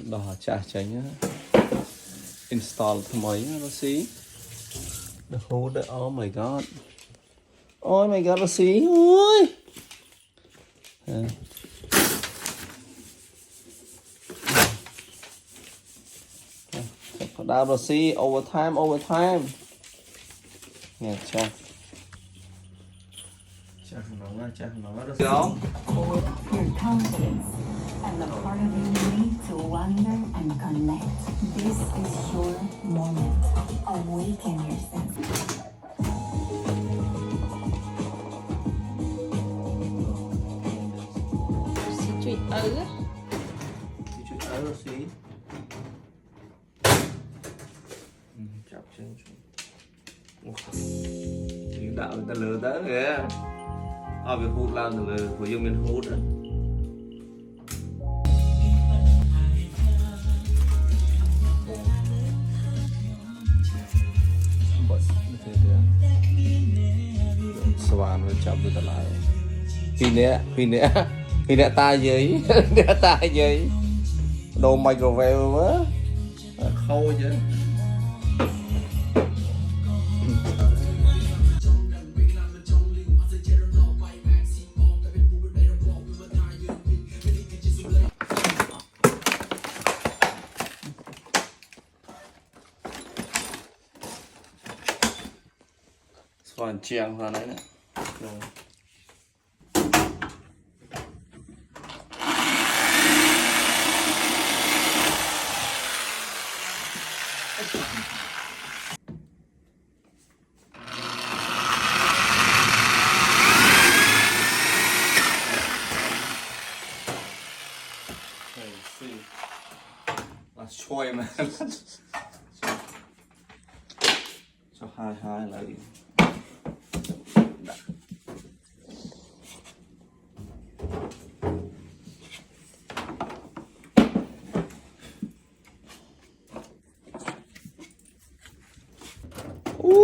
đỏ chả tránh install thằng mấy nó xí the hold it. Oh my god, oh my god, nó xí ui đào nó xí overtime nghe cha nó được không Your confidence and the part of you need to wonder and connect. This is your moment. Awaken your senses. Chuyện ứ á. chuyện ứ rồi xí chọc chân đạo người ta lừa tới kìa việc hút làm từ lừa của dân mình hút đó swan với chọc từ lại khi nè ta gì ta gì đồ microwave á khâu chứ còn chèn vào đấy nè Choi mà cho hai lại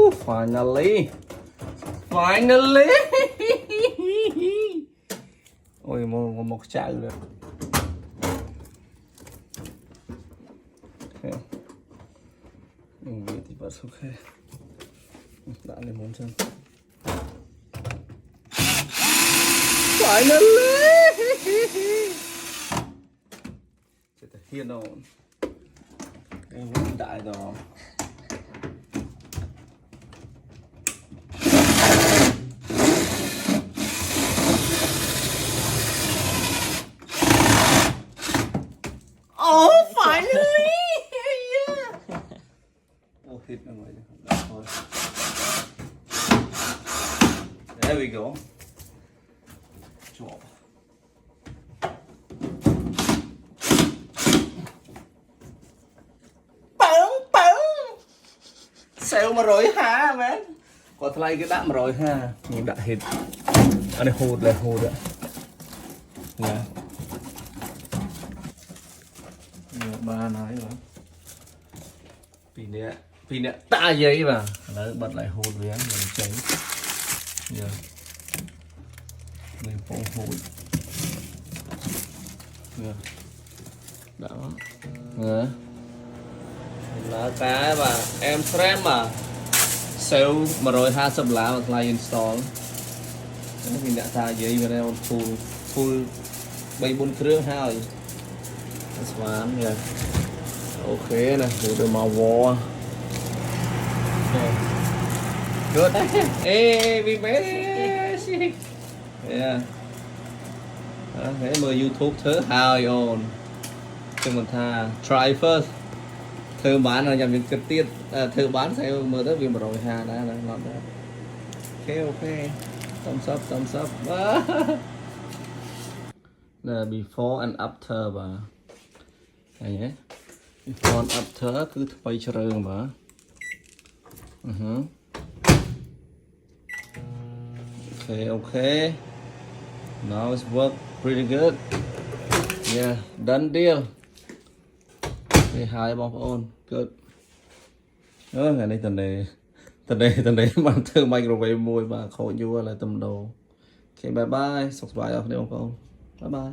finally ôi một chảo rồi mình thì vẫn ok đã lên món chân finally chết hiền đâu em đại rồi Oh, finally! Yeah. Oh, hit nó rồi. Thôi. There we go. Chop. Bông. Sale mà rồi ha, man. Có thay cái đạm rồi ha. Nhưng đã hit. Anh này hụt lại. Nè. Ba nói rồi pin nè ta giấy vào đấy bật lại hột với anh mình tránh giờ mình phong hột đó lá cái mà em frame mà sale mà rồi 20 lá mà lại install mình đã ta giấy vào đây full 3-4 เครื่องហើយស្មានយ៉ាអូខេណាទៅទៅមកវgood hey we made it yeah thế mở YouTube thử hào ồn cho mình tha try first thử bán là nhằm những cái tiết thử bán sẽ mở tới vì mà rồi ha đã làm được ok thumbs up là before and after và này nhé before and after cứ quay cho rừng mà okay now it's work pretty good yeah done deal thì hai bóng ôn good ngày nay tuần này mang thử microwave mùi và khổ vua là tầm đồ ok bye bye subscribe ở đây bóng ôn bye bye